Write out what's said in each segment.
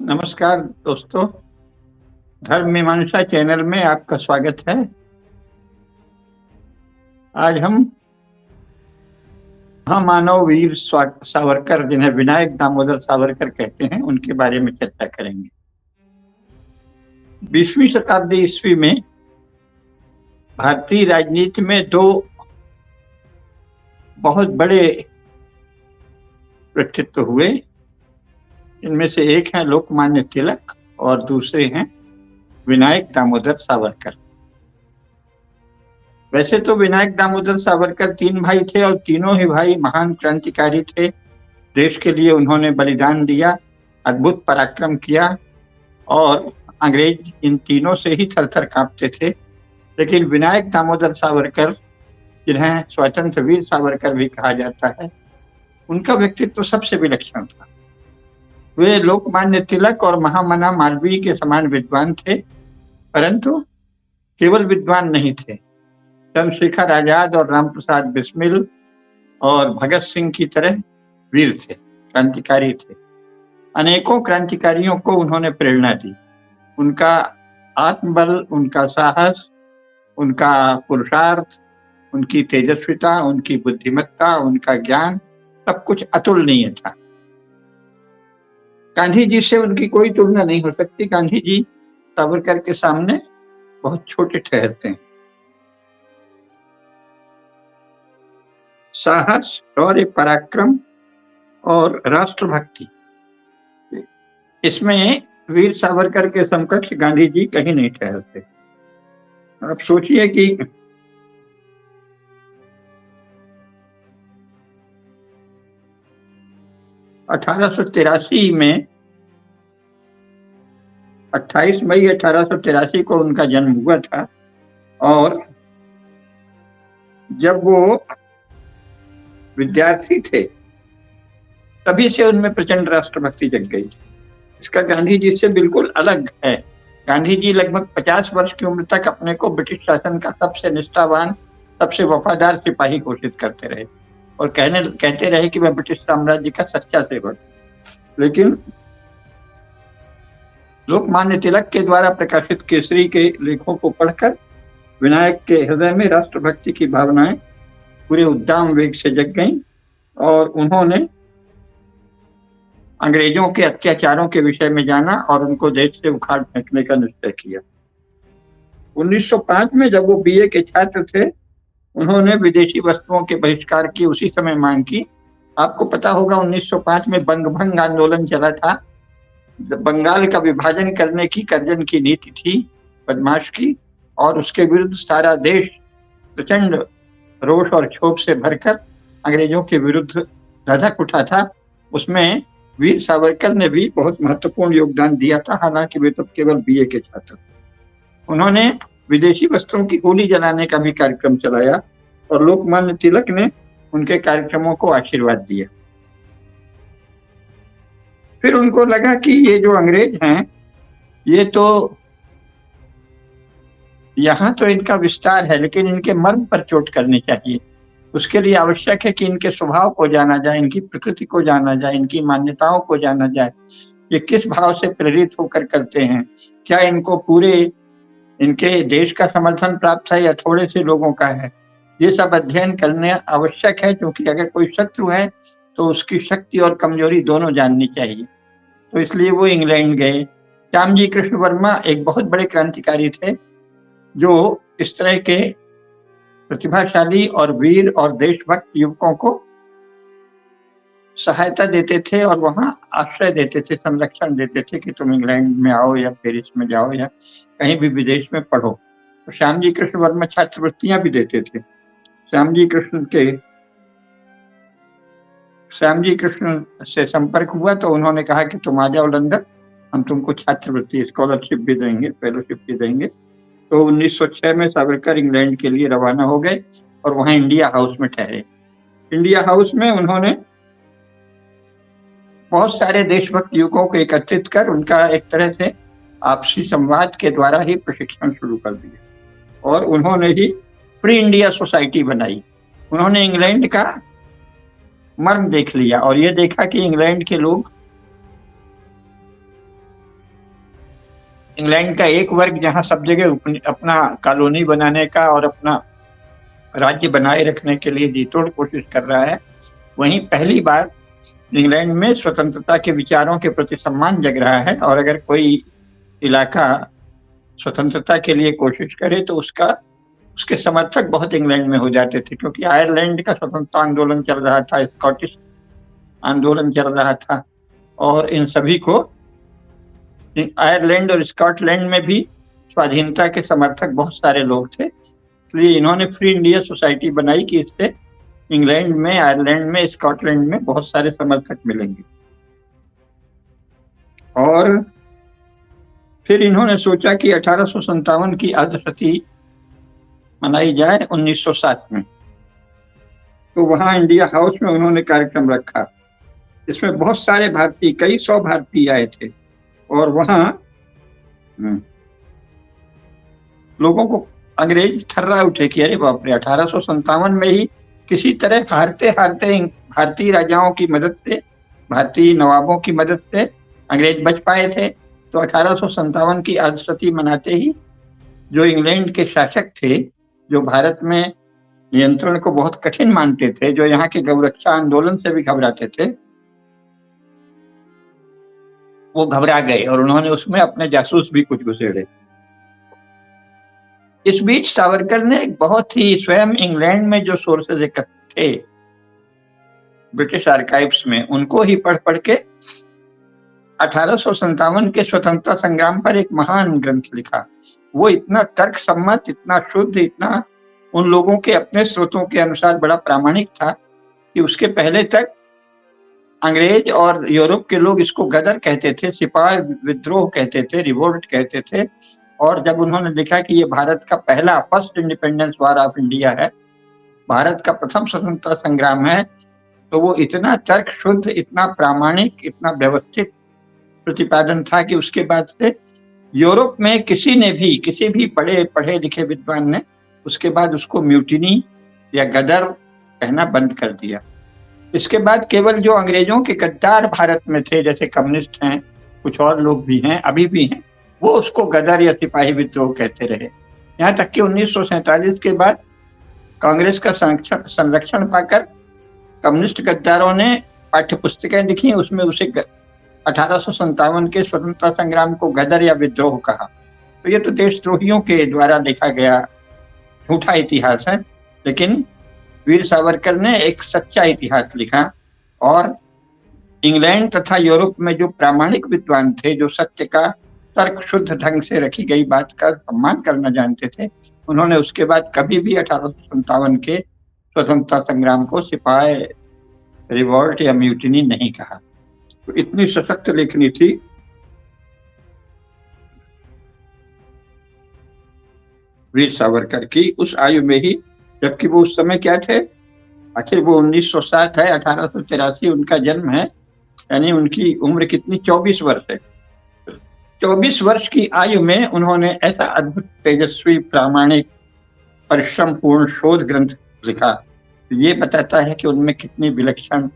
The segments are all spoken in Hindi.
नमस्कार दोस्तों, धर्म मीमांसा चैनल में आपका स्वागत है। आज हम महामानव वीर सावरकर, जिन्हें विनायक दामोदर सावरकर कहते हैं, उनके बारे में चर्चा करेंगे। 20वीं शताब्दी ईस्वी में भारतीय राजनीति में दो बहुत बड़े व्यक्तित्व हुए। इनमें से एक हैं लोकमान्य तिलक और दूसरे हैं विनायक दामोदर सावरकर। वैसे तो विनायक दामोदर सावरकर तीन भाई थे और तीनों ही भाई महान क्रांतिकारी थे। देश के लिए उन्होंने बलिदान दिया, अद्भुत पराक्रम किया और अंग्रेज इन तीनों से ही थर-थर कांपते थे। लेकिन विनायक दामोदर सावरकर, जिन्हें स्वतंत्र वीर सावरकर भी कहा जाता है, उनका व्यक्तित्व सबसे विलक्षण था। वे लोकमान्य तिलक और महामना मालवीय के समान विद्वान थे, परंतु केवल विद्वान नहीं थे। चंद्रशेखर आजाद और रामप्रसाद बिस्मिल और भगत सिंह की तरह वीर थे, क्रांतिकारी थे। अनेकों क्रांतिकारियों को उन्होंने प्रेरणा दी। उनका आत्मबल, उनका साहस, उनका पुरुषार्थ, उनकी तेजस्विता, उनकी बुद्धिमत्ता, उनका ज्ञान, सब कुछ अतुलनीय था। गांधी जी से उनकी कोई तुलना नहीं हो सकती। गांधी जी सावरकर के सामने बहुत छोटे ठहरते हैं। साहस, शौर्य, पराक्रम और राष्ट्रभक्ति, इसमें वीर सावरकर के समकक्ष गांधी जी कहीं नहीं ठहरते। आप सोचिए कि में 28 मई 1883 को उनका जन्म हुआ था और जब वो विद्यार्थी थे तभी से उनमें प्रचंड राष्ट्रभक्ति जग गई। इसका गांधी जी से बिल्कुल अलग है। गांधी जी लगभग 50 वर्ष की उम्र तक अपने को ब्रिटिश शासन का सबसे निष्ठावान, सबसे वफादार सिपाही घोषित करते रहे और कहते रहे कि मैं ब्रिटिश साम्राज्य का सच्चा सेवक। लेकिन लोकमान्य तिलक के द्वारा प्रकाशित केसरी के लेखों को पढ़कर विनायक के हृदय में राष्ट्रभक्ति की भावनाएं पूरे उद्दाम वेग से जग गईं और उन्होंने अंग्रेजों के अत्याचारों के विषय में जाना और उनको देश से उखाड़ फेंकने का निश्चय किया। 1905 में जब वो बीए के छात्र थे, उन्होंने विदेशी वस्तुओं के बहिष्कार की उसी समय मांग की। आपको पता होगा 1905 में बंगभंग आंदोलन चला था। बंगाल का विभाजन करने की कर्जन की नीति थी बदमाश की, और उसके विरुद्ध सारा देश प्रचंड रोष और क्षोभ से भरकर अंग्रेजों के विरुद्ध धधक उठा था। उसमें वीर सावरकर ने भी बहुत महत्वपूर्ण योगदान दिया था, हालांकि वे तो केवल बीए के छात्र थे। उन्होंने विदेशी वस्त्रों की गोली जलाने का भी कार्यक्रम चलाया और लोकमान्य तिलक ने उनके कार्यक्रमों को आशीर्वाद दिया। फिर उनको लगा कि ये जो अंग्रेज हैं, ये तो यहाँ तो इनका विस्तार है, लेकिन इनके मर्म पर चोट करनी चाहिए। उसके लिए आवश्यक है कि इनके स्वभाव को जाना जाए, इनकी प्रकृति को जाना जाए, इनकी मान्यताओं को जाना जाए। ये किस भाव से प्रेरित होकर करते हैं, क्या इनको पूरे इनके देश का समर्थन प्राप्त है या थोड़े से लोगों का है, ये सब अध्ययन करने आवश्यक है। क्योंकि अगर कोई शत्रु है तो उसकी शक्ति और कमजोरी दोनों जाननी चाहिए। तो इसलिए वो इंग्लैंड गए। श्यामजी कृष्ण वर्मा एक बहुत बड़े क्रांतिकारी थे, जो इस तरह के प्रतिभाशाली और वीर और देशभक्त युवकों को सहायता देते थे और वहां आश्रय देते थे, संरक्षण देते थे कि तुम इंग्लैंड में आओ या पेरिस में जाओ या कहीं भी विदेश में पढ़ो। तो श्यामजी कृष्ण वर्मा छात्रवृत्तियां भी देते थे। श्यामजी कृष्ण से संपर्क हुआ तो उन्होंने कहा कि तुम आ जाओ लंदन, हम तुमको छात्रवृत्ति, स्कॉलरशिप भी देंगे, फेलोशिप भी देंगे। तो 1906 में सावरकर इंग्लैंड के लिए रवाना हो गए और वहां इंडिया हाउस में ठहरे। इंडिया हाउस में उन्होंने बहुत सारे देशभक्त युवकों को एकत्रित कर उनका एक तरह से आपसी संवाद के द्वारा ही प्रशिक्षण शुरू कर दिया और उन्होंने ही फ्री इंडिया सोसाइटी बनाई। उन्होंने इंग्लैंड का मर्म देख लिया और ये देखा कि इंग्लैंड के लोग इंग्लैंड का एक वर्ग जहां सब जगह अपना कॉलोनी बनाने का और अपना राज्य बनाए रखने के लिए जी तोड़ कोशिश कर रहा है, वहीं पहली बार इंग्लैंड में स्वतंत्रता के विचारों के प्रति सम्मान जग रहा है। और अगर कोई इलाका स्वतंत्रता के लिए कोशिश करे तो उसके समर्थक बहुत इंग्लैंड में हो जाते थे, क्योंकि आयरलैंड का स्वतंत्रता आंदोलन चल रहा था, स्कॉटिश आंदोलन चल रहा था, और इन सभी को आयरलैंड और स्कॉटलैंड में भी स्वाधीनता के समर्थक बहुत सारे लोग थे। इसलिए इन्होंने फ्री इंडिया सोसाइटी बनाई कि इससे इंग्लैंड में, आयरलैंड में, स्कॉटलैंड में बहुत सारे समर्थक मिलेंगे। और फिर इन्होंने सोचा कि 1857 की अर्धशती मनाई जाए 1907 में। तो वहां इंडिया हाउस में उन्होंने कार्यक्रम रखा। इसमें बहुत सारे भारतीय, कई सौ भारतीय आए थे, और वहां लोगों को अंग्रेज थर्रा उठे कि अरे बाप रे, 1857 में ही किसी तरह हारते हारते भारतीय राजाओं की मदद से, भारतीय नवाबों की मदद से अंग्रेज बच पाए थे। तो 1857 की अर्धशती मनाते ही जो इंग्लैंड के शासक थे, जो भारत में नियंत्रण को बहुत कठिन मानते थे, जो यहाँ के गौरक्षा आंदोलन से भी घबराते थे, वो घबरा गए और उन्होंने उसमें अपने जासूस भी कुछ घुसेड़े। इस बीच सावरकर ने बहुत ही, स्वयं इंग्लैंड में जो सोर्सेज एकत्र थे ब्रिटिश आर्काइव्स में, उनको ही पढ़ पढ़ के 1857 के स्वतंत्रता संग्राम पर एक महान ग्रंथ लिखा। वो इतना तर्क सम्मत, इतना शुद्ध, इतना उन लोगों के अपने स्रोतों के अनुसार बड़ा प्रामाणिक था कि उसके पहले तक अंग्रेज और यूरोप के लोग इसको गदर कहते थे, सिपाही विद्रोह कहते थे, रिवोल्ट कहते थे। और जब उन्होंने लिखा कि ये भारत का पहला, first independence war of India है, भारत का प्रथम स्वतंत्रता संग्राम है, तो वो इतना तर्क शुद्ध, इतना प्रामाणिक, इतना व्यवस्थित प्रतिपादन था कि उसके बाद से यूरोप में किसी भी बड़े पढ़े लिखे विद्वान ने उसके बाद उसको म्यूटिनी या गदर कहना बंद कर दिया। इसके बाद केवल जो अंग्रेजों के गद्दार भारत में थे, जैसे कम्युनिस्ट हैं, कुछ और लोग भी हैं, अभी भी हैं, वो उसको गदर या सिपाही विद्रोह कहते रहे। यहाँ तक कि 1947 के बाद कांग्रेस का संरक्षण पाकर कम्युनिस्ट गद्दारों ने पाठ्य पुस्तकें लिखी, उसमें उसे 1857 के स्वतंत्रता संग्राम को गदर या विद्रोह कहा। तो ये तो देशद्रोहियों के द्वारा देखा गया झूठा इतिहास है, लेकिन वीर सावरकर ने एक सच्चा इतिहास लिखा। और इंग्लैंड तथा यूरोप में जो प्रामाणिक विद्वान थे, जो सत्य का तर्क शुद्ध ढंग से रखी गई बात का सम्मान करना जानते थे, उन्होंने उसके बाद कभी भी 1857 के स्वतंत्रता संग्राम को सिपाही रिवॉल्ट या म्यूटिनी नहीं कहा। तो इतनी सशक्त लेखनी थी। वीर सावरकर की उस आयु में ही, जबकि वो उस समय क्या थे, आखिर वो 1907 है, 1883 उनका जन्म है, यानी उनकी उम्र कितनी, 24 वर्ष है। 24 वर्ष की आयु में उन्होंने ऐसा अद्भुत, तेजस्वी, प्रामाणिक, परिश्रम पूर्ण शोध ग्रंथ लिखा। ये बताता है कि उनमें कितनी विलक्षण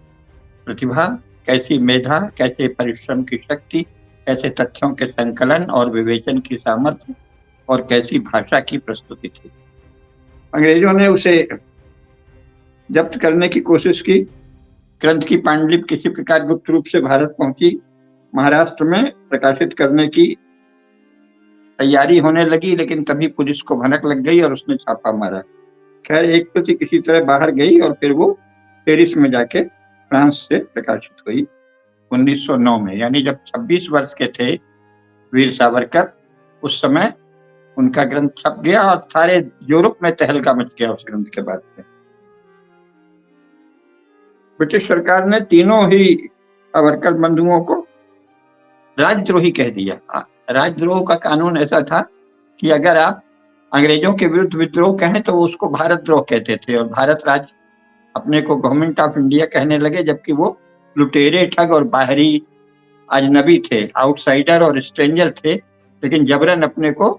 प्रतिभा, कैसी मेधा, कैसे परिश्रम की शक्ति, कैसे तथ्यों के संकलन और विवेचन की सामर्थ्य, और कैसी भाषा की प्रस्तुति थी। अंग्रेजों ने उसे जब्त करने की कोशिश की। ग्रंथ की पांडुलिपि किसी प्रकार गुप्त रूप से भारत पहुंची। महाराष्ट्र में प्रकाशित करने की तैयारी होने लगी, लेकिन तभी पुलिस को भनक लग गई और उसने छापा मारा। खैर, एक प्रति किसी तरह बाहर गई और फिर वो पेरिस में जाके फ्रांस से प्रकाशित हुई 1909 में। यानी जब 26 वर्ष के थे वीर सावरकर, उस समय उनका ग्रंथ छप गया और सारे यूरोप में तहलका मच गया उस ग्रंथ के बाद से। ब्रिटिश सरकार ने तीनों ही सावरकर बंधुओं को राजद्रोही कह दिया। राजद्रोह का कानून ऐसा था कि अगर आप अंग्रेजों के विरुद्ध विद्रोह कहें तो वो उसको भारत द्रोह कहते थे, और भारत राज्य अपने को गवर्नमेंट ऑफ इंडिया कहने लगे, जबकि वो लुटेरे, ठग और बाहरी अजनबी थे, आउटसाइडर और स्ट्रेंजर थे, लेकिन जबरन अपने को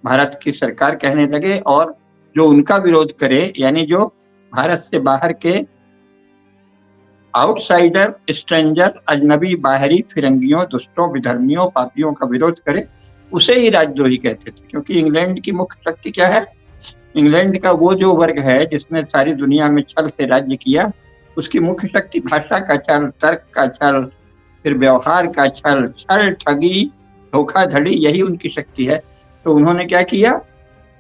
भारत की सरकार कहने लगे। और जो उनका विरोध करे, यानी जो भारत से बाहर के आउटसाइडर, स्ट्रेंजर, अजनबी, बाहरी, फिरंगियों, दुष्टों, विधर्मियों, पापियों का विरोध करे, उसे ही राजद्रोही कहते थे, क्योंकि इंग्लैंड की मुख्य शक्ति क्या है? इंग्लैंड का वो जो वर्ग है जिसने सारी दुनिया में छल से राज्य किया, उसकी मुख्य शक्ति भाषा का छल, तर्क का छल, फिर व्यवहार का छल, छल, ठगी, धोखाधड़ी, यही उनकी शक्ति है। तो उन्होंने क्या किया?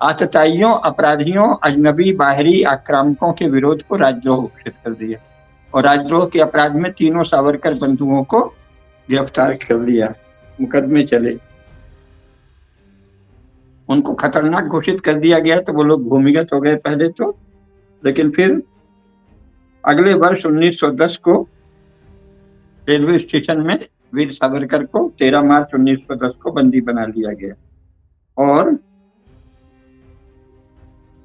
आतताइयों, अपराधियों, अजनबी, बाहरी आक्रामकों के विरोध को राजद्रोह घोषित कर दिया और राजद्रोह के अपराध में तीनों सावरकर बंधुओं को गिरफ्तार कर लिया। मुकदमे चले, उनको खतरनाक घोषित कर दिया गया, तो वो लोग भूमिगत हो गए पहले तो, लेकिन फिर अगले वर्ष 1910 को रेलवे स्टेशन में वीर सावरकर को 13 मार्च 1910 को बंदी बना लिया गया और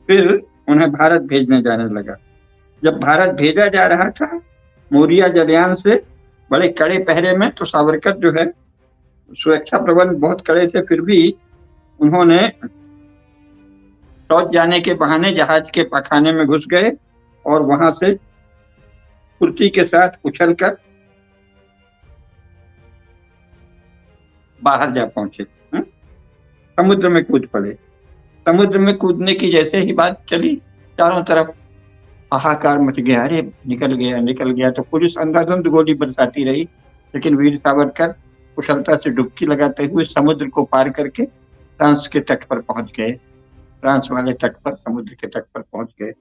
फिर उन्हें भारत भेजने जाने लगा। जब भारत भेजा जा रहा था मोरिया जलयान से बड़े कड़े पहरे में, तो सावरकर जो है सुरक्षा प्रबंध बहुत कड़े थे, फिर भी उन्होंने टॉस जाने के बहाने जहाज के पखाने में घुस गए और वहां से कुर्सी के साथ उछलकर बाहर जा पहुंचे, समुद्र में कूद पड़े। समुद्र में कूदने की जैसे ही बात चली, चारों तरफ हाहाकार मच गया, अरे निकल गया निकल गया। तो पुलिस अंधाधुंध गोली बरसाती रही, लेकिन वीर सावरकर कुशलता से डुबकी लगाते हुए समुद्र को पार करके फ्रांस के तट पर पहुंच गए। फ्रांस वाले तट पर, समुद्र के तट पर पहुंच गए।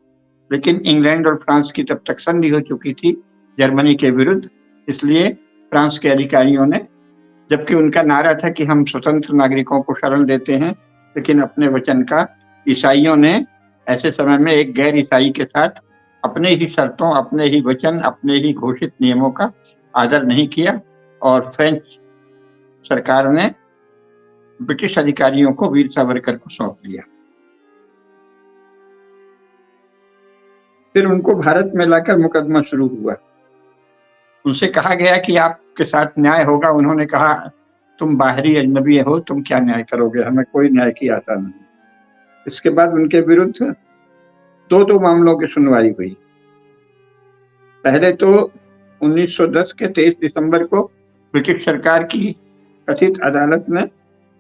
लेकिन इंग्लैंड और फ्रांस की तब तक संधि हो चुकी थी जर्मनी के विरुद्ध, इसलिए फ्रांस के अधिकारियों ने, जबकि उनका नारा था कि हम स्वतंत्र नागरिकों को शरण देते हैं, लेकिन अपने वचन का ईसाइयों ने ऐसे समय में एक गैर ईसाई के साथ अपने ही शर्तों, अपने ही वचन, अपने ही घोषित नियमों का आदर नहीं किया और फ्रेंच सरकार ने ब्रिटिश अधिकारियों को वीर सावरकर को सौंप दिया। फिर उनको भारत में लाकर मुकदमा शुरू हुआ। उनसे कहा गया कि आपके साथ न्याय होगा। उन्होंने कहा, तुम बाहरी अजनबी हो, तुम क्या न्याय करोगे, हमें कोई न्याय की आशा नहीं। इसके बाद उनके विरुद्ध दो मामलों की सुनवाई हुई। पहले तो 1910 के 23 दिसंबर को ब्रिटिश सरकार की कथित अदालत ने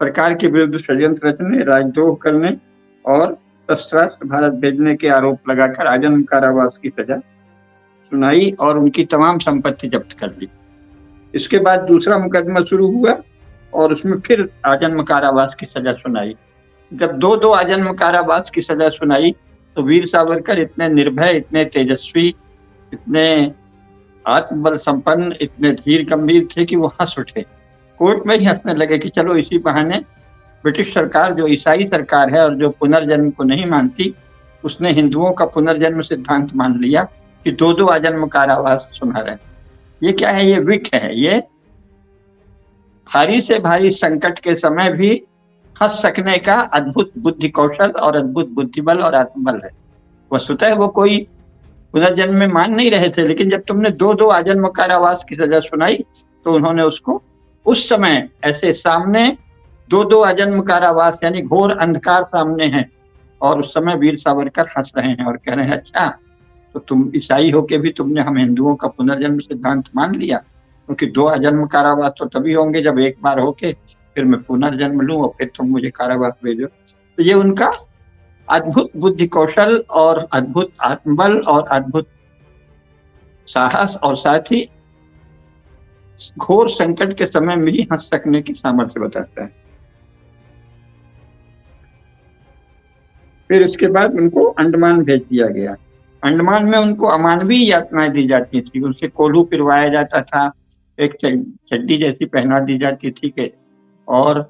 सरकार के विरुद्ध षड्यंत्र रचने, राजद्रोह करने और शस्त्रास्त्र भारत भेजने के आरोप लगाकर आजीवन कारावास की सजा सुनाई और उनकी तमाम संपत्ति जब्त कर ली। इसके बाद दूसरा मुकदमा शुरू हुआ और उसमें फिर आजीवन कारावास की सजा सुनाई। जब दो आजीवन कारावास की सजा सुनाई तो वीर सावरकर इतने निर्भय, इतने तेजस्वी, इतने आत्मबल संपन्न, इतने धीर गंभीर थे कि वो हंस उठे। कोर्ट में ही हंसने लगे कि चलो इसी बहाने ब्रिटिश सरकार, जो ईसाई सरकार है और जो पुनर्जन्म को नहीं मानती, उसने हिंदुओं का पुनर्जन्म सिद्धांत मान लिया कि दो आजीवन कारावास सुना रहे। ये क्या है? ये विक है। ये भारी से भारी संकट के समय भी हंस सकने का अद्भुत बुद्धि कौशल और अद्भुत बुद्धिबल और आत्मबल है। वस्तुतः वो कोई पुनर्जन्म में मान नहीं रहे थे, लेकिन जब तुमने दो आजीवन कारावास की सजा सुनाई तो उन्होंने उसको उस समय ऐसे सामने दो आजीवन कारावास यानी घोर अंधकार सामने है और उस समय वीर सावरकर हंस रहे हैं और कह रहे हैं, अच्छा तो तुम ईसाई होके भी तुमने हम हिंदुओं का पुनर्जन्म सिद्धांत मान लिया, क्योंकि दो आजीवन कारावास तो तभी होंगे जब एक बार होके फिर मैं पुनर्जन्म लूं और फिर तुम मुझे कारावास भेजो। तो ये उनका अद्भुत बुद्धि कौशल और अद्भुत आत्मबल और अद्भुत साहस और साथ ही घोर संकट के समय में ही हंस सकने की सामर्थ्य बताता है। फिर इसके बाद उनको अंडमान भेज दिया गया। अंडमान में उनको अमानवीय यातनाएं दी जाती थी। उनसे कोल्हू पिरवाया जाता था, एक चड्डी जैसी पहना दी जाती थी के और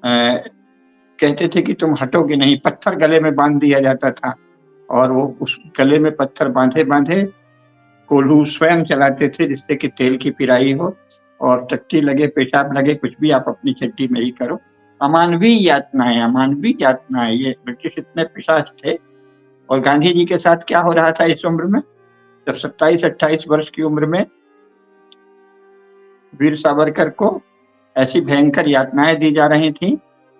कहते थे कि तुम हटोगे नहीं। पत्थर गले में बांध दिया जाता था और वो उस गले में पत्थर बांधे बांधे कोल्हू स्वयं चलाते थे, जिससे कि तेल की पिराई हो और टट्टी लगे, पेशाब लगे, कुछ भी आप अपनी चड्डी में ही करो। अमानवीय यातनाएं, अमानवीय यातनाएं। ये ब्रिटिश इतने पिशाच थे। और गांधी जी के साथ क्या हो रहा था इस उम्र में, जब 27-28 वर्ष की उम्र में वीर सावरकर को ऐसी भयंकर यातनाएं दी जा रही थी,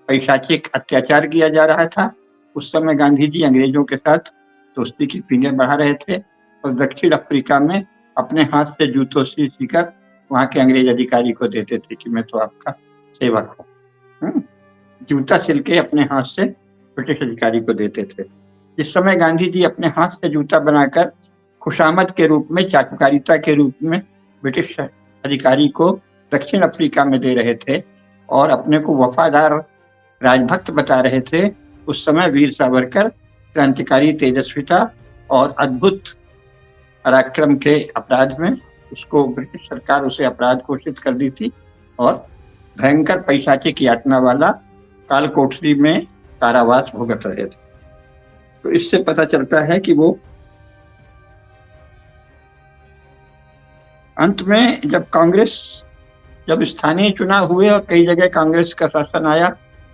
पैशाचिक अत्याचार किया जा रहा था। उस समय गांधी जी अंग्रेजों के साथ दोस्ती की पींगें बढ़ा रहे थे और दक्षिण अफ्रीका में अपने हाथ से जूतों से सीकर वहां के अंग्रेज अधिकारी को देते थे कि मैं तो आपका सेवक हूँ। जूता सिल के अपने हाथ से ब्रिटिश अधिकारी को देते थे। इस समय गांधी जी अपने हाथ से जूता बनाकर खुशामद के रूप में, चाटुकारिता के रूप में ब्रिटिश अधिकारी को दक्षिण अफ्रीका में दे रहे थे और अपने को वफादार राजभक्त बता रहे थे। उस समय वीर सावरकर क्रांतिकारी तेजस्विता और अद्भुत पराक्रम के अपराध में उसको ब्रिटिश सरकार उसे अपराध घोषित कर दी थी और भयंकर पैशाचिक यातना वाला काल कोठरी में कारावास भुगत रहे थे। तो इससे पता चलता है कि वो अंत में जब स्थानीय चुनाव हुए और कई जगह कांग्रेस का शासन आया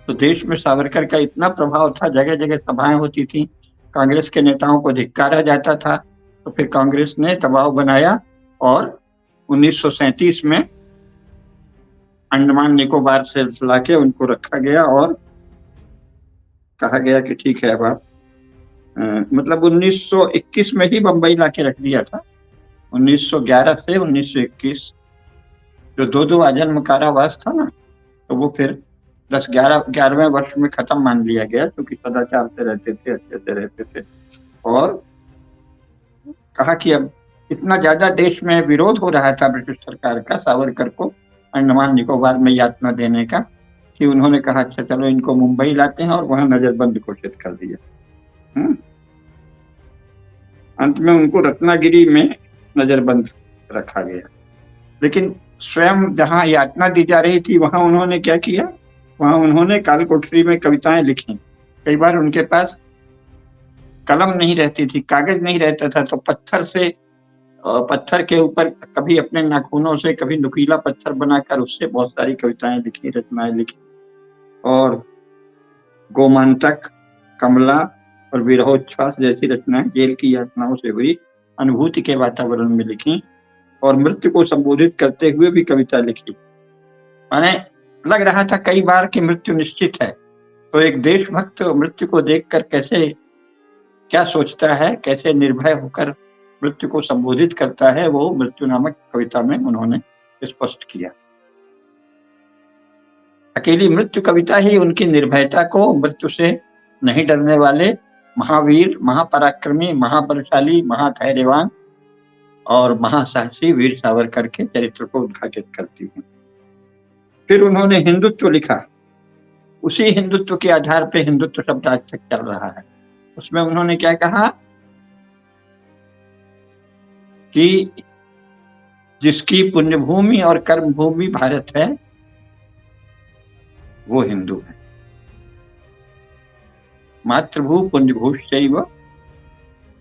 तो देश में सावरकर का इतना प्रभाव था, जगह जगह सभाएं होती थी, कांग्रेस के नेताओं को धिक्कारा जाता था। तो फिर कांग्रेस ने दबाव बनाया और 1937 में अंडमान निकोबार से लाके उनको रखा गया और कहा गया कि ठीक है अब आप मतलब 1921 में ही बंबई लाके रख दिया था। 1911 से 1921 जो दो आजन्म कारावास था ना, तो वो फिर 11वें वर्ष में खत्म मान लिया गया, क्योंकि सदाचार से रहते थे, अच्छे से रहते थे। और कहा कि अब इतना ज्यादा देश में विरोध हो रहा था ब्रिटिश सरकार का सावरकर को अंडमान निकोबार में यातना देने का, कि उन्होंने कहा अच्छा चलो इनको मुंबई लाते हैं और वहां नजरबंद घोषित कर दिया। अंत में उनको रत्नागिरी में नजरबंद रखा गया। लेकिन स्वयं जहां यातना दी जा रही थी वहां उन्होंने क्या किया, वहां उन्होंने काल कोठरी में कविताएं लिखी। कई बार उनके पास कलम नहीं रहती थी, कागज नहीं रहता था, तो पत्थर के ऊपर कभी अपने नाखूनों से, कभी नुकीला पत्थर बनाकर उससे बहुत सारी कविताएं लिखी, रचनाएं लिखी। और गोमांतक, कमला और विरहोच्छ्वास जैसी रचनाएं जेल की यातनाओं से हुई अनुभूति के वातावरण में लिखी। और मृत्यु को संबोधित करते हुए भी कविता लिखी। माने लग रहा था कई बार कि मृत्यु निश्चित है। तो एक देशभक्त मृत्यु को देखकर कैसे क्या सोचता है, कैसे निर्भय होकर मृत्यु को संबोधित करता है, वो मृत्यु नामक कविता में उन्होंने स्पष्ट किया। अकेली मृत्यु कविता ही उनकी निर्भयता को, मृत्यु से नहीं डरने वाले महावीर, महापराक्रमी, महाबलशाली, महाधैर्यवान और महासाहसी वीर सावरकर के चरित्र को उद्घाटित करती है। फिर उन्होंने हिंदुत्व लिखा। उसी हिंदुत्व के आधार पर हिंदुत्व शब्द आज तक चल रहा है। उसमें उन्होंने क्या कहा कि जिसकी पुण्यभूमि और कर्मभूमि भारत है वो हिंदू है। मातृभू पुण्यभूश्चैव,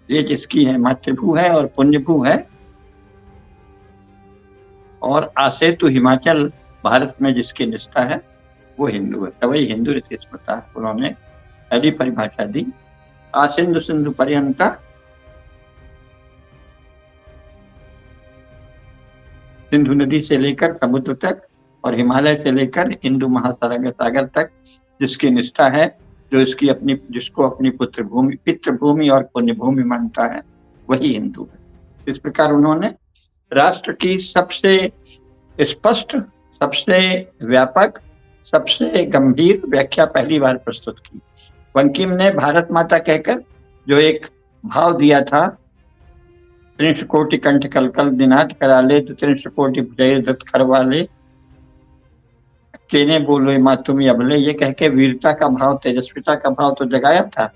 ये जिसकी है मातृभू है और पुण्यभू है। और आसेतु हिमाचल, भारत में जिसकी निष्ठा है वो हिंदू है। तभी हिंदू रीति स्मृता उन्होंने पहली परिभाषा दी। आसिंधु सिंधु पर्यंता, सिंधु नदी से लेकर समुद्र तक और हिमालय से लेकर हिंदू महासागर तक जिसकी निष्ठा है, जो जिसको अपनी पितृभूमि और पुण्यभूमि मानता है, वही हिंदू है। इस प्रकार उन्होंने राष्ट्र की सबसे स्पष्ट, सबसे व्यापक, सबसे गंभीर व्याख्या पहली बार प्रस्तुत की। बंकिम ने भारत माता कहकर जो एक भाव दिया था, त्रिंश कोटि कंठ कलकल दिनाथ कराले, त्रिंश कोटि भुजय दत्त खरवाले, केने बोलो माँ तुम अबले, ये कह के वीरता का भाव, तेजस्विता का भाव तो जगाया था।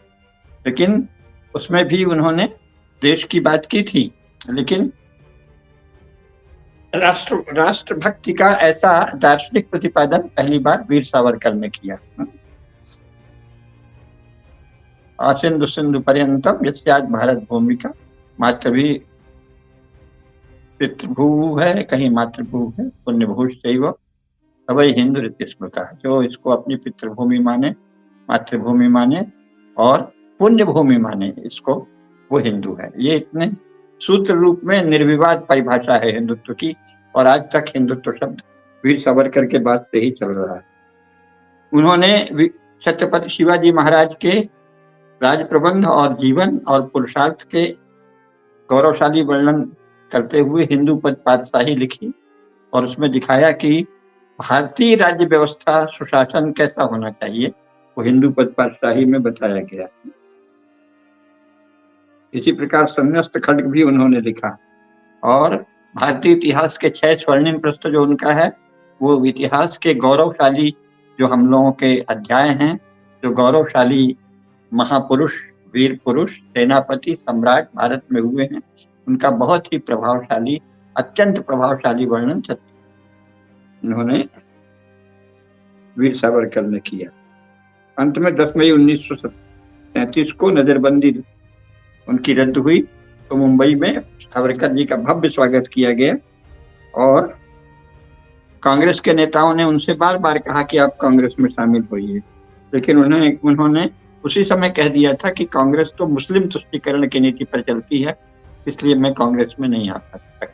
लेकिन उसमें भी उन्होंने देश की बात की थी, लेकिन राष्ट्र भक्ति का ऐसा दार्शनिक प्रतिपादन पहली बार वीर सावरकर ने किया। आसिंधु सिंधु पर्यंतम यस्याद भारत भूमि का, मातृभी पितृभू है, कहीं मातृभू है, पुण्यभूश्चैव तवै हिंदू रीति स्मृता, जो इसको अपनी पितृभूमि माने, मातृभूमि माने और पुण्यभूमि माने, इसको वो हिंदू है। ये इतने सूत्र रूप में निर्विवाद परिभाषा है हिंदुत्व की, और आज तक हिंदुत्व शब्द वीर सावरकर के बाद से ही चल रहा है। उन्होंने छत्रपति शिवाजी महाराज के राज प्रबंध और जीवन और पुरुषार्थ के गौरवशाली वर्णन करते हुए हिंदू पातशाही लिखी और उसमें दिखाया कि भारतीय राज्य व्यवस्था सुशासन कैसा होना चाहिए वो हिंदू पातशाही में बताया गया। इसी प्रकार संन्यस्त खड्ग भी उन्होंने लिखा। और भारतीय इतिहास के 6 स्वर्णिम पृष्ठ जो उनका है, वो इतिहास के गौरवशाली जो हम लोगों के अध्याय हैं, जो गौरवशाली महापुरुष, वीर पुरुष, सेनापति, सम्राट भारत में हुए हैं, उनका बहुत ही प्रभावशाली, अत्यंत प्रभावशाली वर्णन उन्होंने वीर सावरकर ने किया। अंत में 10 मई 1937 को नजरबंदी उनकी रद्द हुई तो मुंबई में सावरकर जी का भव्य स्वागत किया गया। और कांग्रेस के नेताओं ने उनसे बार बार कहा कि आप कांग्रेस में शामिल होइए, लेकिन उन्होंने उसी समय कह दिया था कि कांग्रेस तो मुस्लिम तुष्टीकरण की नीति पर चलती है, इसलिए मैं कांग्रेस में नहीं आ सकता।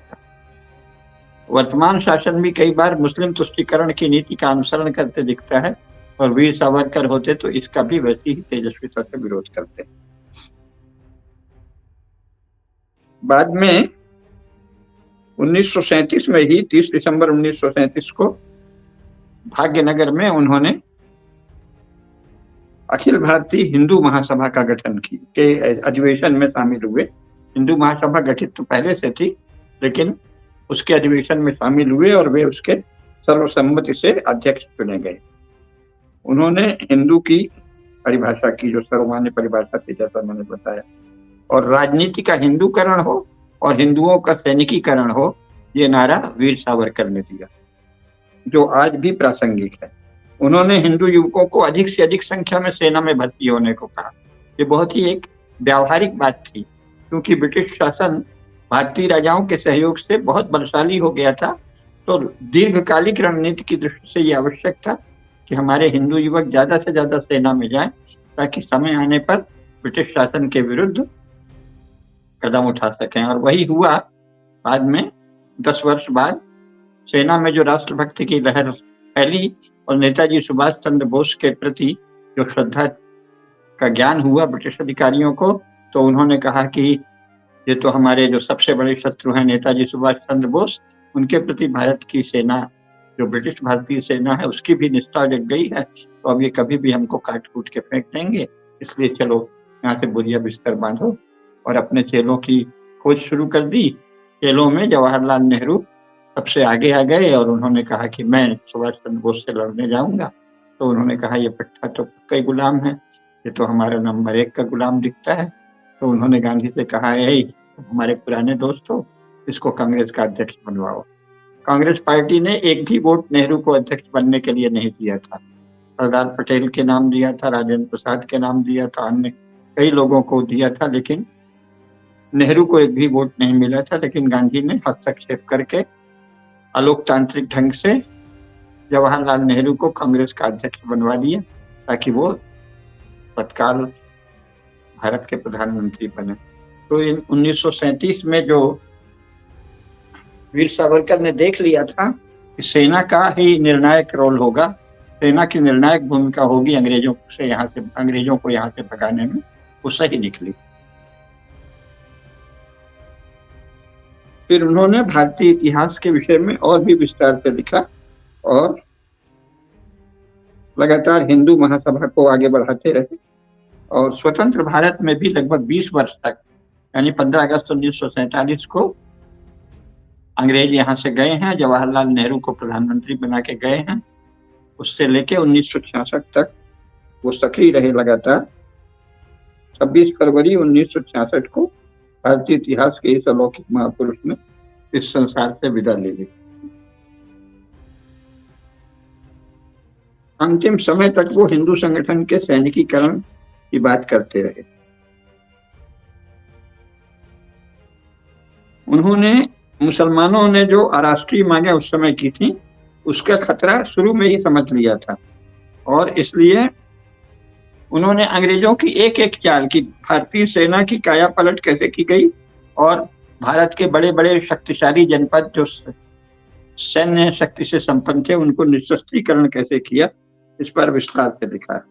वर्तमान शासन भी कई बार मुस्लिम तुष्टीकरण की नीति का अनुसरण करते दिखता है, और वीर सावरकर होते तो इसका भी वैसी ही तेजस्वीता से विरोध करते। बाद में 1937 में ही 30 दिसंबर 1937 को भाग्यनगर में उन्होंने अखिल भारतीय हिंदू महासभा का गठन के अधिवेशन में शामिल हुए। हिंदू महासभा गठित तो पहले से थी, लेकिन उसके अधिवेशन में शामिल हुए और वे उसके सर्वसम्मति से अध्यक्ष चुने गए। उन्होंने हिंदू की परिभाषा की, जो सर्वमान्य परिभाषा थी, जैसा मैंने बताया, और राजनीति का हिंदूकरण हो और हिंदुओं का सैनिकीकरण हो, ये नारा वीर सावरकर ने दिया, जो आज भी प्रासंगिक है। उन्होंने हिंदू युवकों को अधिक से अधिक संख्या में सेना में भर्ती होने को कहा। ये बहुत ही एक व्यावहारिक बात थी, क्योंकि ब्रिटिश शासन भारतीय राजाओं के सहयोग से बहुत बलशाली हो गया था। तो दीर्घकालिक रणनीति की दृष्टि से ये आवश्यक था कि हमारे हिंदू युवक ज्यादा से ज्यादा सेना में जाएं, ताकि समय आने पर ब्रिटिश शासन के विरुद्ध कदम उठा सकें। और वही हुआ। बाद में 10 वर्ष बाद सेना में जो राष्ट्रभक्ति की लहर फैली और नेताजी सुभाष चंद्र बोस के प्रति जो श्रद्धा का ज्ञान हुआ ब्रिटिश अधिकारियों को, तो उन्होंने कहा कि ये तो हमारे जो सबसे बड़े शत्रु हैं नेताजी सुभाष चंद्र बोस, उनके प्रति भारत की सेना, जो ब्रिटिश भारतीय सेना है, उसकी भी निष्ठा जग गई है, तो अब ये कभी भी हमको काट कूट के फेंक देंगे, इसलिए चलो यहाँ से बोरिया बिस्तर बांधो। और अपने चेलों की खोज शुरू कर दी। चेलों में जवाहरलाल नेहरू सबसे आगे आ गए और उन्होंने कहा कि मैं सुभाष चंद्र बोस से लड़ने जाऊंगा। तो उन्होंने कहा ये पट्टा तो पक्का ही गुलाम है, ये तो हमारा नंबर 1 का गुलाम दिखता है। तो उन्होंने गांधी से कहा है हमारे पुराने दोस्त हो, इसको कांग्रेस का अध्यक्ष बनवाओ। कांग्रेस पार्टी ने एक भी वोट नेहरू को अध्यक्ष बनने के लिए नहीं दिया था। सरदार पटेल के नाम दिया था, राजेंद्र प्रसाद के नाम दिया था, अन्य कई लोगों को दिया था, लेकिन नेहरू को एक भी वोट नहीं मिला था। लेकिन गांधी ने हस्तक्षेप करके अलोकतांत्रिक ढंग से जवाहरलाल नेहरू को कांग्रेस का अध्यक्ष बनवा दिया, ताकि वो तत्काल भारत के प्रधानमंत्री बने। तो इन 1937 में जो वीर सावरकर ने देख लिया था कि सेना का ही निर्णायक रोल होगा, सेना की निर्णायक भूमिका होगी अंग्रेजों को यहाँ से भगाने में, वो सही निकली। फिर उन्होंने भारतीय इतिहास के विषय में और भी विस्तार से लिखा और लगातार हिंदू महासभा को आगे बढ़ाते रहे। और स्वतंत्र भारत में भी लगभग 20 वर्ष तक, यानी 15 अगस्त 1947 को अंग्रेज यहाँ से गए हैं, जवाहरलाल नेहरू को प्रधानमंत्री बना के गए हैं। उससे लेके 1966 तक वो सक्रिय रहे लगातार। 26 फरवरी 1966 को भारतीय इतिहास के इस अलौकिक महापुरुष ने इस संसार से विदा ले ली। अंतिम समय तक वो हिंदू संगठन के सैनिकीकरण की बात करते रहे। उन्होंने मुसलमानों ने जो अराष्ट्रीय मांगे उस समय की थी, उसका खतरा शुरू में ही समझ लिया था, और इसलिए उन्होंने अंग्रेजों की एक एक चाल की, भारतीय सेना की काया पलट कैसे की गई और भारत के बड़े बड़े शक्तिशाली जनपद जो सैन्य शक्ति से संपन्न थे, उनको निशस्त्रीकरण कैसे किया, इस पर विस्तार से लिखा है।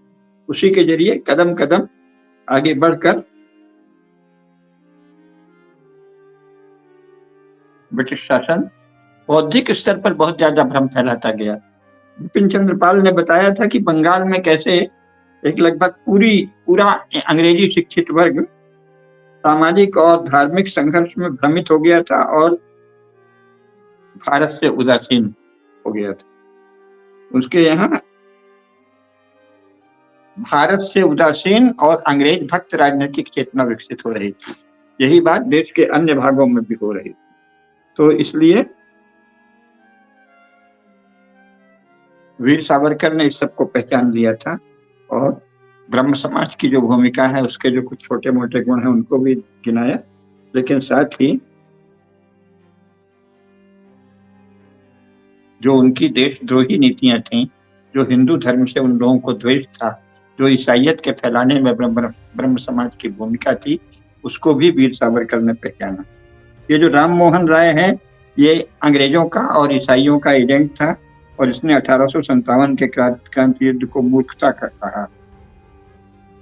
उसी के जरिए कदम कदम आगे बढ़कर ब्रिटिश शासन बौद्धिक स्तर पर बहुत ज्यादा भ्रम फैलाता गया। बिपिन चंद्र पाल ने बताया था कि बंगाल में कैसे एक लगभग पूरा अंग्रेजी शिक्षित वर्ग सामाजिक और धार्मिक संघर्ष में भ्रमित हो गया था और भारत से उदासीन हो गया था। उसके यहाँ भारत से उदासीन और अंग्रेज भक्त राजनीतिक चेतना विकसित हो रही थी। यही बात देश के अन्य भागों में भी हो रही थी। तो इसलिए वीर सावरकर ने इस सबको पहचान लिया था और ब्रह्म समाज की जो भूमिका है, उसके जो कुछ छोटे मोटे गुण हैं उनको भी गिनाया, लेकिन साथ ही जो उनकी देशद्रोही नीतियां थीं, जो हिंदू धर्म से उन लोगों को द्वेष था, जो ईसाइयत के फैलाने में ब्रह्म समाज की भूमिका थी, उसको भी वीर सावरकर ने पहचाना। ये जो राम मोहन राय है, ये अंग्रेजों का और ईसाइयों का एजेंट था और इसने 1857 के क्रांति युद्ध को मूर्खता का कहा।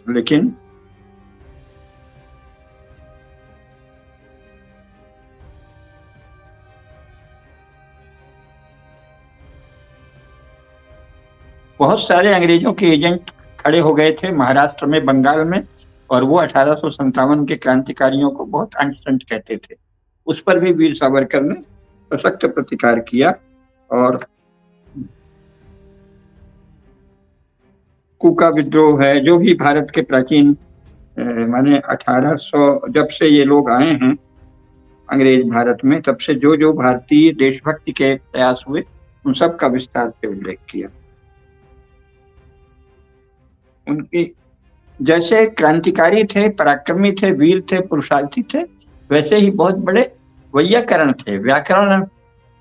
लेकिन बहुत सारे अंग्रेजों के एजेंट खड़े हो गए थे महाराष्ट्र में, बंगाल में, और वो 1857 के क्रांतिकारियों को बहुत अंट-शंट कहते थे। उस पर भी वीर सावरकर ने सशक्त प्रतिकार किया और कूका विद्रोह है, जो भी भारत के प्राचीन माने 1800 जब से ये लोग आए हैं अंग्रेज भारत में, तब से जो जो भारतीय देशभक्ति के प्रयास हुए उन सब का विस्तार से उल्लेख किया। उनकी जैसे क्रांतिकारी थे, पराक्रमी थे, वीर थे, पुरुषार्थी थे, वैसे ही बहुत बड़े वैयाकरण थे। व्याकरण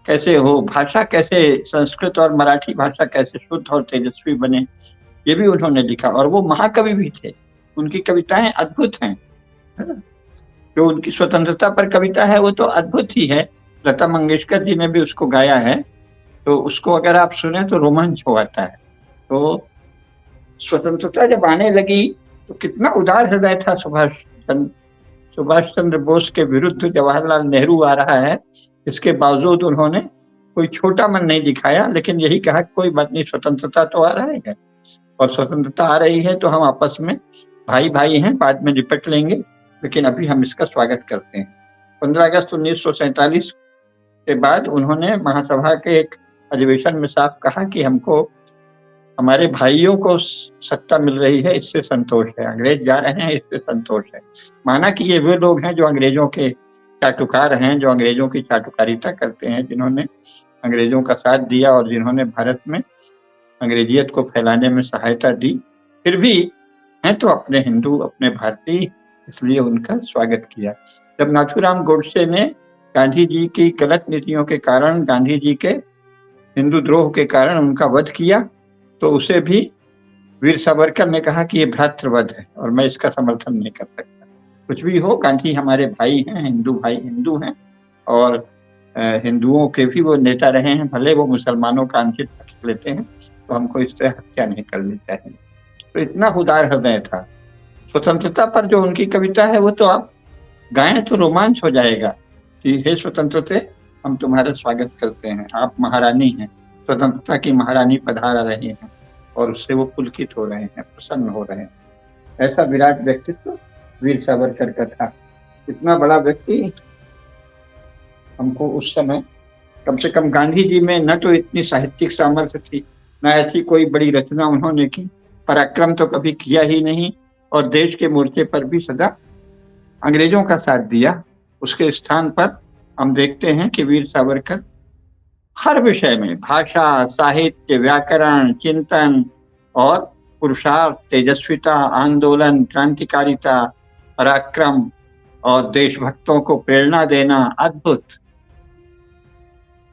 कैसे हो, भाषा कैसे, संस्कृत और मराठी भाषा कैसे शुद्ध और तेजस्वी बने, ये भी उन्होंने लिखा। और वो महाकवि भी थे, उनकी कविताएं अद्भुत हैं, है ना? जो उनकी स्वतंत्रता पर कविता है वो तो अद्भुत ही है। लता मंगेशकर जी ने भी उसको गाया है, तो उसको अगर आप सुने तो रोमांच हो आता है। तो स्वतंत्रता जब आने लगी तो कितना उदार हृदय था सुभाष चंद्र बोस के विरुद्ध जवाहरलाल नेहरू आ रहा है, इसके बावजूद उन्होंने कोई छोटा मन नहीं दिखाया, लेकिन यही कहा कोई बात नहीं, स्वतंत्रता तो आ रही है और स्वतंत्रता आ रही है तो हम आपस में भाई भाई हैं, बाद में निपट लेंगे, लेकिन अभी हम इसका स्वागत करते हैं। 15 अगस्त 1947 के बाद उन्होंने महासभा के एक अधिवेशन में साफ कहा कि हमको हमारे भाइयों को सत्ता मिल रही है, इससे संतोष है, अंग्रेज जा रहे हैं इससे संतोष है। माना कि ये वे लोग हैं जो अंग्रेजों के चाटुकार हैं, जो अंग्रेजों की चाटुकारिता करते हैं, जिन्होंने अंग्रेजों का साथ दिया और जिन्होंने भारत में अंग्रेजियत को फैलाने में सहायता दी, फिर भी हैं तो अपने हिंदू, अपने भारतीय, इसलिए उनका स्वागत किया। जब नाथूराम गोडसे ने गांधी जी की गलत नीतियों के कारण, गांधी जी के हिंदू द्रोह के कारण उनका वध किया, तो उसे भी वीर सावरकर ने कहा कि ये भ्रातृवध है और मैं इसका समर्थन नहीं कर सकता। कुछ भी हो, गांधी हमारे भाई हैं, हिंदू भाई हिंदू हैं और हिंदुओं के भी वो नेता रहे हैं, भले वो मुसलमानों का अंशित पक्ष लेते हैं, तो हमको इस तरह हत्या नहीं करनी चाहिए। तो इतना उदार हृदय था। स्वतंत्रता पर जो उनकी कविता है वो तो आप गाएं तो रोमांच हो जाएगा कि हे स्वतंत्रते, हम तुम्हारा स्वागत करते हैं, आप महारानी हैं, स्वतंत्रता की महारानी पधार रही हैं, और उससे वो पुलकित हो रहे हैं, प्रसन्न हो रहे हैं। ऐसा विराट व्यक्तित्व वीर सावरकर का था। इतना बड़ा व्यक्ति हमको उस समय, कम से कम गांधी जी में न तो इतनी साहित्यिक सामर्थ्य थी, न ऐसी कोई बड़ी रचना उन्होंने की, पराक्रम तो कभी किया ही नहीं, और देश के मोर्चे पर भी सदा अंग्रेजों का साथ दिया। उसके स्थान पर हम देखते हैं कि वीर सावरकर हर विषय में, भाषा, साहित्य, व्याकरण, चिंतन और पुरुषार्थ, तेजस्विता, आंदोलन, क्रांतिकारिता, पराक्रम और देशभक्तों को प्रेरणा देना, अद्भुत।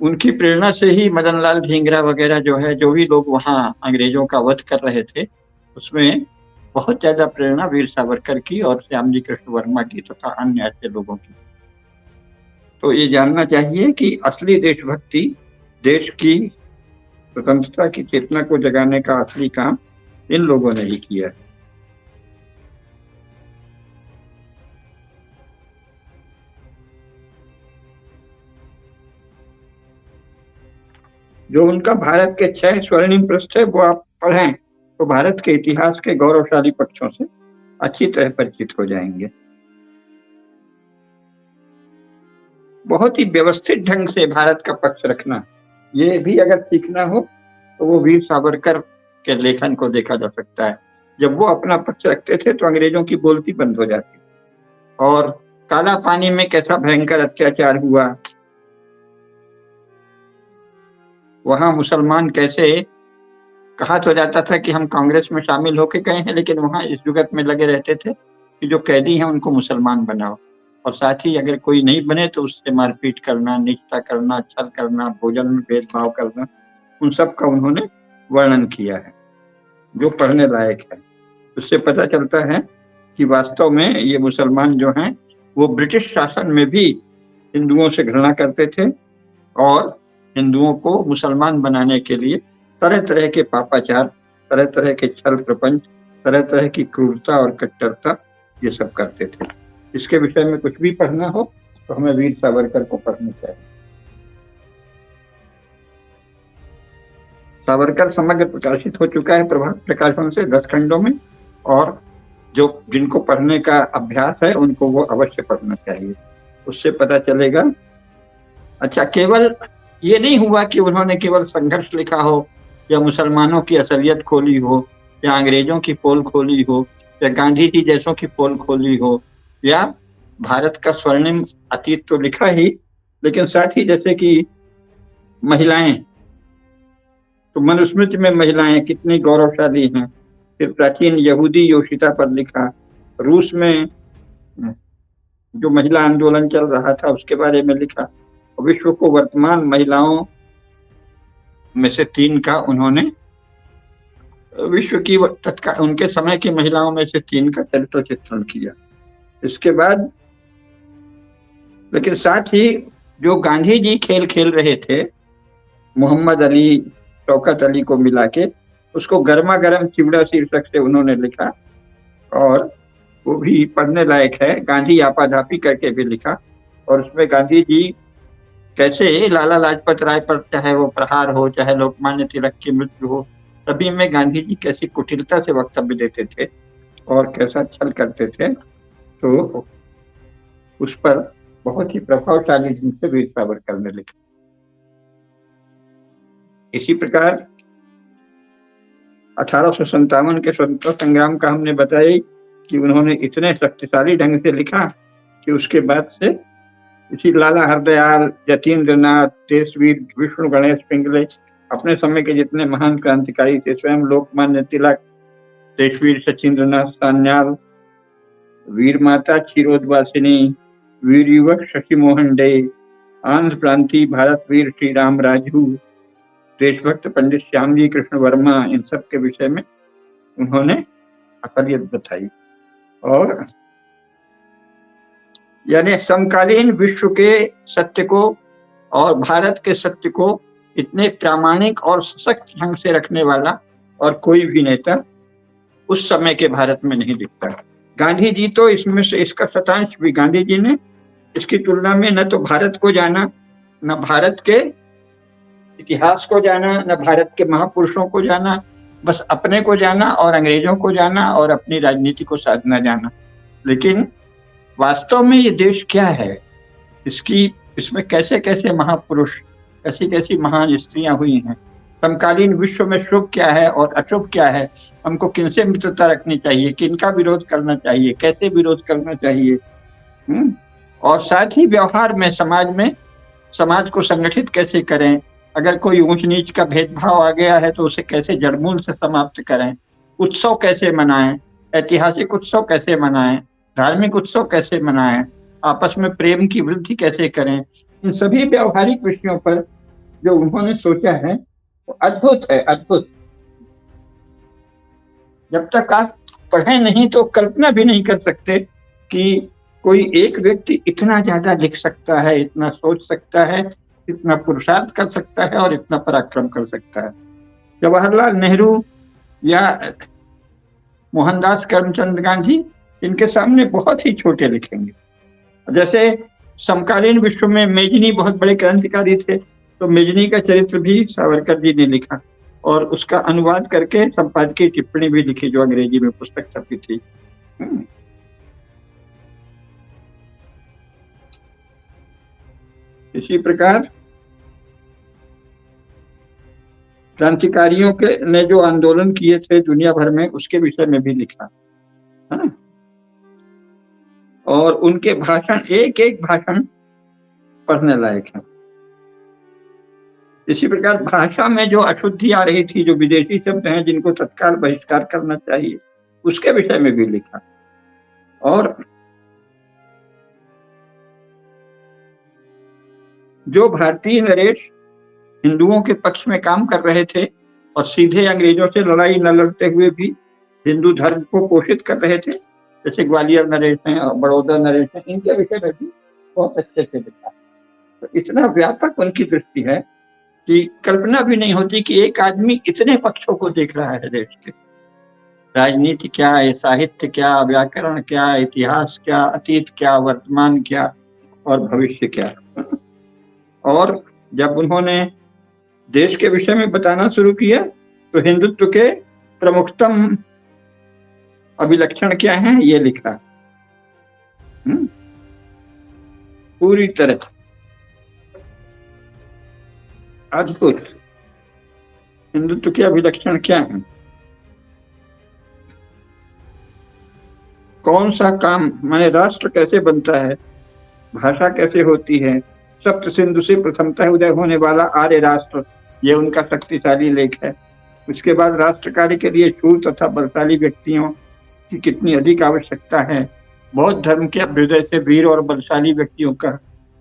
उनकी प्रेरणा से ही मदन लाल ढींगरा वगैरह जो है, जो भी लोग वहां अंग्रेजों का वध कर रहे थे, उसमें बहुत ज्यादा प्रेरणा वीर सावरकर की और श्यामजी कृष्ण वर्मा की तथा अन्य ऐसे लोगों की। तो ये जानना चाहिए कि असली देशभक्ति, देश की स्वतंत्रता की चेतना को जगाने का असली काम इन लोगों ने ही किया है। जो उनका भारत के 6 स्वर्णिम पृष्ठ है वो आप पढ़ें तो भारत के इतिहास के गौरवशाली पक्षों से अच्छी तरह परिचित हो जाएंगे। बहुत ही व्यवस्थित ढंग से भारत का पक्ष रखना, ये भी अगर सीखना हो तो वो वीर सावरकर के लेखन को देखा जा सकता है। जब वो अपना पक्ष रखते थे तो अंग्रेजों की बोलती बंद हो जाती और काला पानी में कैसा भयंकर अत्याचार हुआ, वहां मुसलमान कैसे, कहा तो जाता था कि हम कांग्रेस में शामिल होके गए हैं, लेकिन वहां इस जुगत में लगे रहते थे कि जो कैदी हैं उनको मुसलमान बनाओ, और साथ ही अगर कोई नहीं बने तो उससे मारपीट करना, नीचता करना, छल करना, भोजन में भेदभाव करना, उन सब का उन्होंने वर्णन किया है जो पढ़ने लायक है। उससे पता चलता है कि वास्तव में ये मुसलमान जो हैं वो ब्रिटिश शासन में भी हिंदुओं से घृणा करते थे और हिंदुओं को मुसलमान बनाने के लिए तरह तरह के पापाचार, तरह तरह के छल प्रपंच, तरह तरह की क्रूरता और कट्टरता ये सब करते थे। इसके विषय में कुछ भी पढ़ना हो तो हमें वीर सावरकर को पढ़ना चाहिए। सावरकर समग्र प्रकाशित हो चुका है प्रभात प्रकाशन से 10 खंडों में, और जो जिनको पढ़ने का अभ्यास है उनको वो अवश्य पढ़ना चाहिए, उससे पता चलेगा। अच्छा, केवल ये नहीं हुआ कि उन्होंने केवल संघर्ष लिखा हो या मुसलमानों की असलियत खोली हो या अंग्रेजों की पोल खोली हो या गांधी जी जैसों की पोल खोली हो या भारत का स्वर्णिम अतीत तो लिखा ही, लेकिन साथ ही जैसे कि महिलाएं, तो मनुस्मृति में महिलाएं कितनी गौरवशाली हैं, फिर प्राचीन यहूदी योशिता पर लिखा, रूस में जो महिला आंदोलन चल रहा था उसके बारे में लिखा, विश्व को वर्तमान महिलाओं में से 3 का उन्होंने, विश्व की उनके समय की महिलाओं में से 3 का चरित्र चित्रण किया। इसके बाद लेकिन साथ ही जो गांधी जी खेल खेल रहे थे मोहम्मद अली, शौकत अली को मिला के, उसको गर्मा गर्म चिवड़ा शीर्षक से उन्होंने लिखा और वो भी पढ़ने लायक है। गांधी आपाधापी करके भी लिखा और उसमें गांधी जी कैसे लाला लाजपत राय पर चाहे वो प्रहार हो, चाहे लोकमान्य तिलक की मृत्यु हो, सभी में गांधी जी कैसी कुटिलता से वक्तव्य देते थे और कैसा छल करते थे, तो उस पर बहुत ही प्रभावशाली ढंग से वीर सावरकर ने लिखा। इसी प्रकार 1857 के स्वतंत्रता संग्राम का हमने बताया कि उन्होंने इतने शक्तिशाली ढंग से लिखा कि उसके बाद से इसी लाला हरदयाल, यतीन्द्रनाथ, देशवीर विष्णु गणेश पिंगले, अपने समय के जितने महान क्रांतिकारी थे, स्वयं लोकमान्य तिलक, देशवीर सचिंद्रनाथ सान्याल, वीर माता क्षीरोदवासिनी, वीर युवक शशि मोहन डे, आंध्र प्रांति भारत वीर श्री राम राजू, देशभक्त पंडित श्यामजी कृष्ण वर्मा, इन सब के विषय में उन्होंने असलियत बताई। और यानी समकालीन विश्व के सत्य को और भारत के सत्य को इतने प्रामाणिक और सशक्त ढंग से रखने वाला और कोई भी नेता उस समय के भारत में नहीं दिखता। गांधी जी तो इसमें से इसका शतांश भी, गांधी जी ने इसकी तुलना में न तो भारत को जाना, न भारत के इतिहास को जाना, न भारत के महापुरुषों को जाना, बस अपने को जाना और अंग्रेजों को जाना और अपनी राजनीति को साधना जाना। लेकिन वास्तव में ये देश क्या है, इसमें कैसे कैसे महापुरुष, कैसी कैसी महान स्त्रियां हुई हैं, समकालीन विश्व में शुभ क्या है और अशुभ क्या है, हमको किनसे मित्रता रखनी चाहिए, किनका विरोध करना चाहिए, कैसे विरोध करना चाहिए, और साथ ही व्यवहार में समाज को संगठित कैसे करें, अगर कोई ऊंच नीच का भेदभाव आ गया है तो उसे कैसे जड़मूल से समाप्त करें, उत्सव कैसे मनाएं, ऐतिहासिक उत्सव कैसे मनाएं, धार्मिक उत्सव कैसे मनाएं, आपस में प्रेम की वृद्धि कैसे करें, इन सभी व्यवहारिक विषयों पर जो उन्होंने सोचा है वो अद्भुत है, अद्भुत। जब तक आप पढ़े नहीं तो कल्पना भी नहीं कर सकते कि कोई एक व्यक्ति इतना ज्यादा लिख सकता है, इतना सोच सकता है, इतना पुरुषार्थ कर सकता है और इतना पराक्रम कर सकता है। जवाहरलाल नेहरू या मोहनदास करमचंद गांधी इनके सामने बहुत ही छोटे लिखेंगे। जैसे समकालीन विश्व में मेजनी बहुत बड़े क्रांतिकारी थे, तो मेजनी का चरित्र भी सावरकर जी ने लिखा और उसका अनुवाद करके संपादकीय टिप्पणी भी लिखी जो अंग्रेजी में पुस्तक छपी थी। इसी प्रकार क्रांतिकारियों के ने जो आंदोलन किए थे दुनिया भर में उसके विषय में भी लिखा है ना। और उनके भाषण एक एक भाषण पढ़ने लायक है। इसी प्रकार भाषा में जो अशुद्धि आ रही थी, जो विदेशी शब्द हैं जिनको तत्काल बहिष्कार करना चाहिए, उसके विषय में भी लिखा। और जो भारतीय नरेश हिंदुओं के पक्ष में काम कर रहे थे और सीधे अंग्रेजों से लड़ाई न लड़ते हुए भी हिंदू धर्म को पोषित कर रहे थे, जैसे ग्वालियर नरेश हैं और बड़ौदा नरेश हैं, इनके विषय में भी बहुत अच्छे से लिखा। तो इतना व्यापक उनकी दृष्टि है कि कल्पना भी नहीं होती कि एक आदमी इतने पक्षों को देख रहा है देश के। राजनीति क्या है, साहित्य क्या, व्याकरण क्या, इतिहास क्या, अतीत क्या, वर्तमान क्या और भविष्य क्या। और जब उन्होंने देश के विषय में बताना शुरू किया तो हिंदुत्व के प्रमुखतम अभिलक्षण क्या है ये लिखा। पूरी तरह अद्भुत। हिंदुत्व के अभिलक्षण क्या है, कौन सा काम, माने राष्ट्र कैसे बनता है, भाषा कैसे होती है, सप्त सिंधु से प्रथमतः उदय होने वाला आर्य राष्ट्र, यह उनका शक्तिशाली लेख है। उसके बाद राष्ट्र कार्य के लिए शूर तथा बलशाली व्यक्तियों की कितनी अधिक आवश्यकता है। बौद्ध धर्म के अभ्युदय से वीर और बलशाली व्यक्तियों का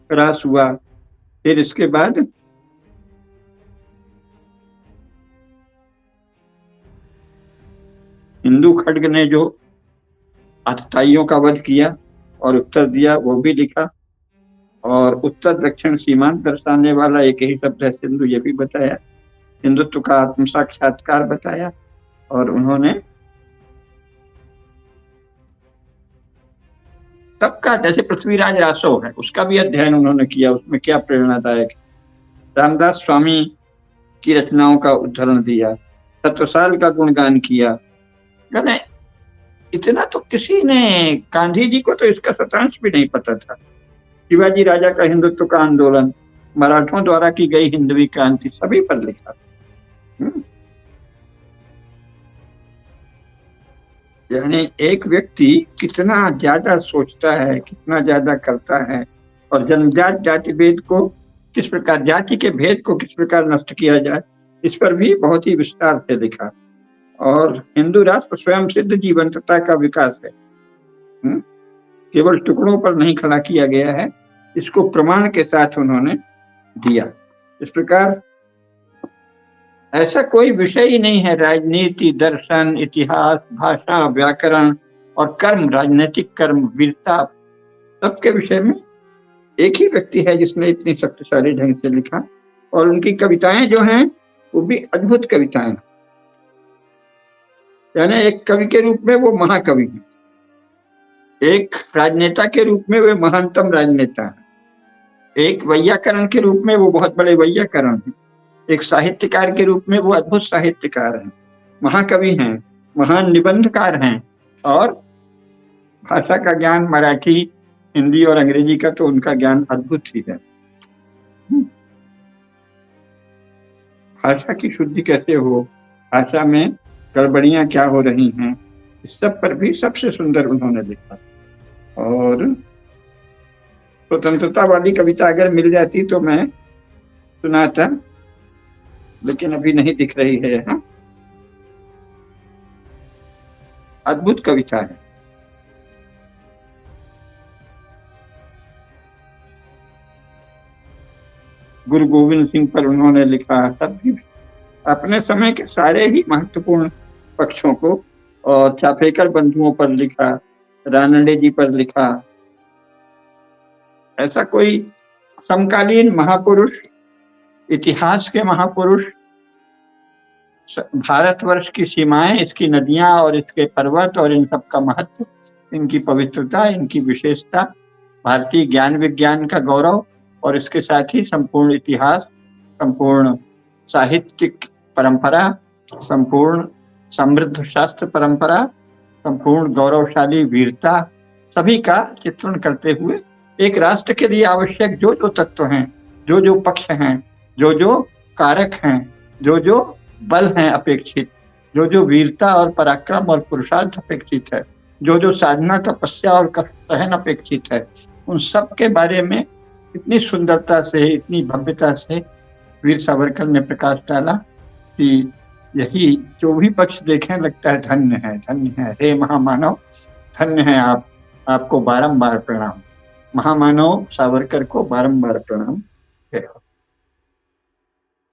ह्रास हुआ। फिर इसके बाद हिंदू खड्ग ने जो आतताइयों का वध किया और उत्तर दिया वो भी लिखा। और उत्तर दक्षिण सीमांत दर्शाने वाला एक ही शब्द है सिंधु, ये भी बताया। हिंदुत्व का आत्म साक्षात्कार बताया। और उन्होंने सबका, जैसे पृथ्वीराज रासव है उसका भी अध्ययन उन्होंने किया, उसमें क्या प्रेरणादायक है। रामदास स्वामी की रचनाओं का उदाहरण दिया, तत्वसाल का गुणगान किया। मैंने इतना तो किसी ने, गांधी जी को तो इसका शतांश भी नहीं पता था। शिवाजी राजा का हिंदुत्व का आंदोलन, मराठों द्वारा की गई हिंदवी क्रांति, सभी पर लिखा। यानी एक व्यक्ति कितना ज्यादा सोचता है, कितना ज्यादा करता है, और जनजात जाति भेद को किस प्रकार, जाति के भेद को किस प्रकार नष्ट किया जाए, इस पर भी बहुत ही विस्तार से लिखा। और हिंदू राष्ट्र स्वयं सिद्ध जीवंतता का विकास है, केवल टुकड़ों पर नहीं खड़ा किया गया है, इसको प्रमाण के साथ उन्होंने दिया। इस प्रकार ऐसा कोई विषय ही नहीं है, राजनीति, दर्शन, इतिहास, भाषा, व्याकरण और कर्म, राजनीतिक कर्म, वीरता, सबके विषय में एक ही व्यक्ति है जिसने इतनी शक्तिशाली ढंग से लिखा। और उनकी कविताएं जो हैं वो भी अद्भुत कविताएं, यानी एक कवि के रूप में वो महाकवि हैं, एक राजनेता के रूप में वे महानतम राजनेता हैं, एक वैयाकरण के रूप में वो बहुत बड़े वैयाकरण हैं, एक साहित्यकार के रूप में वो अद्भुत साहित्यकार हैं, महाकवि हैं, महान निबंधकार हैं। और भाषा का ज्ञान, मराठी, हिंदी और अंग्रेजी का तो उनका ज्ञान अद्भुत ही है। भाषा की शुद्धि कैसे हो, भाषा में गड़बड़ियां क्या हो रही हैं, इस सब पर भी सबसे सुंदर उन्होंने लिखा। और स्वतंत्रता वाली कविता अगर मिल जाती तो मैं सुनाता, लेकिन अभी नहीं दिख रही है। हाँ, अद्भुत कविता है। गुरु गोविंद सिंह पर उन्होंने लिखा, सभी अपने समय के सारे ही महत्वपूर्ण पक्षों को, और चाफेकर बंधुओं पर लिखा, रानडे जी पर लिखा। ऐसा कोई समकालीन महापुरुष, इतिहास के महापुरुष, भारतवर्ष की सीमाएं, इसकी नदियां और इसके पर्वत और इन सब का महत्व, इनकी पवित्रता, इनकी विशेषता, भारतीय ज्ञान विज्ञान का गौरव और इसके साथ ही संपूर्ण इतिहास संपूर्ण साहित्यिक परंपरा, संपूर्ण समृद्ध शास्त्र परंपरा, संपूर्ण गौरवशाली वीरता, सभी का चित्रण करते हुए एक राष्ट्र के लिए आवश्यक जो जो तत्व हैं, जो जो पक्ष हैं, जो जो कारक हैं, जो जो बल हैं अपेक्षित, जो जो वीरता और पराक्रम और पुरुषार्थ अपेक्षित है, जो जो साधना तपस्या और कष्ट सहन अपेक्षित है, उन सब के बारे में इतनी सुंदरता से, इतनी भव्यता से वीर सावरकर ने प्रकाश डाला कि यही जो भी पक्ष देखें लगता है धन्य है, धन्य है। हे महामानव, धन्य है आप, आपको बारंबार प्रणाम। महामानव सावरकर को बारंबार प्रणाम।